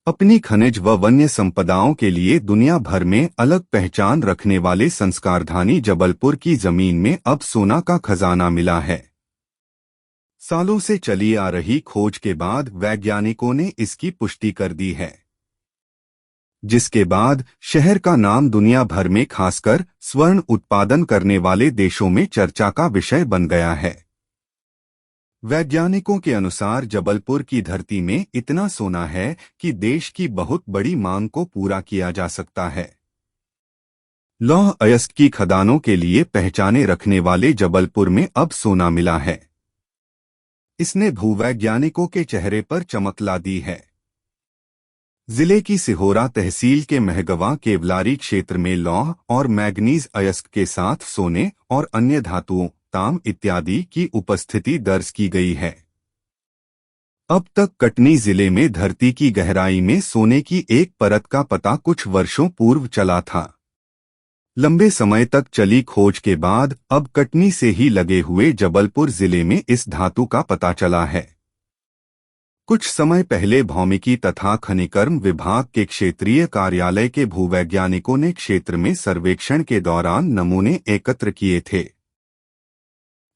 अपनी खनिज व वन्य संपदाओं के लिए दुनिया भर में अलग पहचान रखने वाले संस्कारधानी जबलपुर की जमीन में अब सोना का खजाना मिला है। सालों से चली आ रही खोज के बाद वैज्ञानिकों ने इसकी पुष्टि कर दी है, जिसके बाद शहर का नाम दुनिया भर में खासकर स्वर्ण उत्पादन करने वाले देशों में चर्चा का विषय बन गया है। वैज्ञानिकों के अनुसार जबलपुर की धरती में इतना सोना है कि देश की बहुत बड़ी मांग को पूरा किया जा सकता है। लौह अयस्क की खदानों के लिए पहचाने रखने वाले जबलपुर में अब सोना मिला है। इसने भूवैज्ञानिकों के चेहरे पर चमक ला दी है। जिले की सिहोरा तहसील के महगवा केवलारी क्षेत्र में लौह और मैग्नीज अयस्क के साथ सोने और अन्य धातुओं ताम इत्यादि की उपस्थिति दर्ज की गई है। अब तक कटनी जिले में धरती की गहराई में सोने की एक परत का पता कुछ वर्षों पूर्व चला था। लंबे समय तक चली खोज के बाद अब कटनी से ही लगे हुए जबलपुर जिले में इस धातु का पता चला है। कुछ समय पहले भौमिकी तथा खनिकर्म विभाग के क्षेत्रीय कार्यालय के भूवैज्ञानिकों ने क्षेत्र में सर्वेक्षण के दौरान नमूने एकत्र किए थे।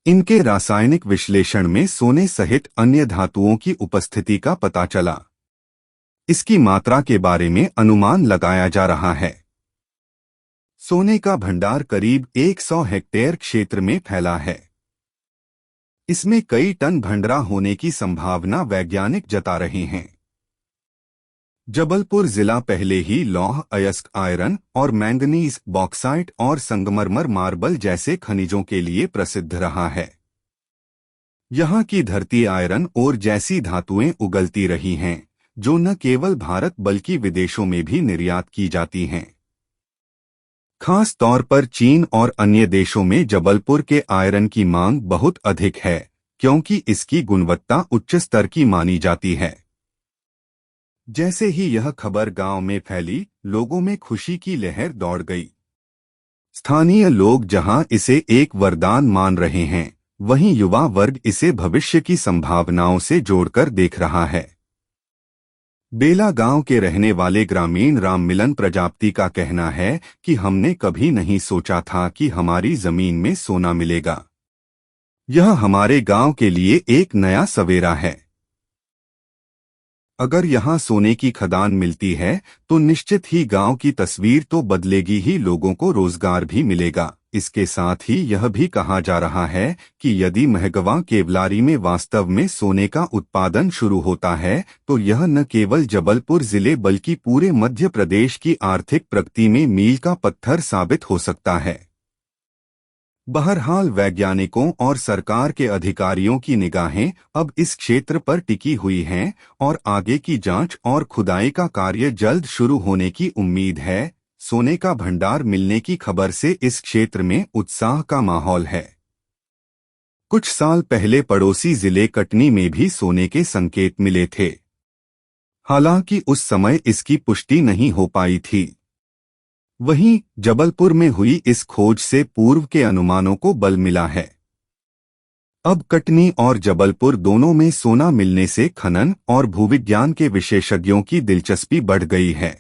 इनके रासायनिक विश्लेषण में सोने सहित अन्य धातुओं की उपस्थिति का पता चला। इसकी मात्रा के बारे में अनुमान लगाया जा रहा है। सोने का भंडार करीब 100 हेक्टेयर क्षेत्र में फैला है। इसमें कई टन भंडारा होने की संभावना वैज्ञानिक जता रहे हैं। जबलपुर जिला पहले ही लौह अयस्क आयरन और मैंगनीज बॉक्साइट और संगमरमर मार्बल जैसे खनिजों के लिए प्रसिद्ध रहा है। यहाँ की धरती आयरन और जैसी धातुएं उगलती रही हैं, जो न केवल भारत बल्कि विदेशों में भी निर्यात की जाती हैं। खास तौर पर चीन और अन्य देशों में जबलपुर के आयरन की मांग बहुत अधिक है, क्योंकि इसकी गुणवत्ता उच्च स्तर की मानी जाती है। जैसे ही यह खबर गांव में फैली, लोगों में खुशी की लहर दौड़ गई। स्थानीय लोग जहां इसे एक वरदान मान रहे हैं, वहीं युवा वर्ग इसे भविष्य की संभावनाओं से जोड़कर देख रहा है। बेला गांव के रहने वाले ग्रामीण राममिलन प्रजापति का कहना है कि हमने कभी नहीं सोचा था कि हमारी जमीन में सोना मिलेगा। यह हमारे गांव के लिए एक नया सवेरा है। अगर यहाँ सोने की खदान मिलती है तो निश्चित ही गांव की तस्वीर तो बदलेगी ही, लोगों को रोजगार भी मिलेगा। इसके साथ ही यह भी कहा जा रहा है कि यदि महगवा केवलारी में वास्तव में सोने का उत्पादन शुरू होता है तो यह न केवल जबलपुर जिले बल्कि पूरे मध्य प्रदेश की आर्थिक प्रगति में मील का पत्थर साबित हो सकता है। बहरहाल वैज्ञानिकों और सरकार के अधिकारियों की निगाहें अब इस क्षेत्र पर टिकी हुई हैं और आगे की जांच और खुदाई का कार्य जल्द शुरू होने की उम्मीद है। सोने का भंडार मिलने की खबर से इस क्षेत्र में उत्साह का माहौल है। कुछ साल पहले पड़ोसी जिले कटनी में भी सोने के संकेत मिले थे। हालांकि उस समय इसकी पुष्टि नहीं हो पाई थी। वहीं जबलपुर में हुई इस खोज से पूर्व के अनुमानों को बल मिला है। अब कटनी और जबलपुर दोनों में सोना मिलने से खनन और भूविज्ञान के विशेषज्ञों की दिलचस्पी बढ़ गई है।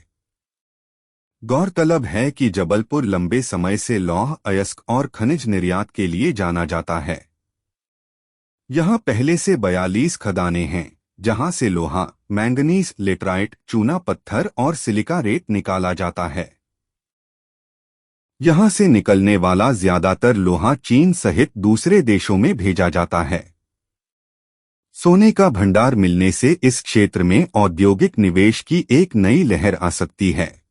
गौरतलब है कि जबलपुर लंबे समय से लौह अयस्क और खनिज निर्यात के लिए जाना जाता है। यहाँ पहले से 42 खदानें हैं, जहाँ से लोहा, मैंगनीज, लेटराइट, चूना पत्थर और सिलिका रेत निकाला जाता है। यहाँ से निकलने वाला ज्यादातर लोहा चीन सहित दूसरे देशों में भेजा जाता है। सोने का भंडार मिलने से इस क्षेत्र में औद्योगिक निवेश की एक नई लहर आ सकती है।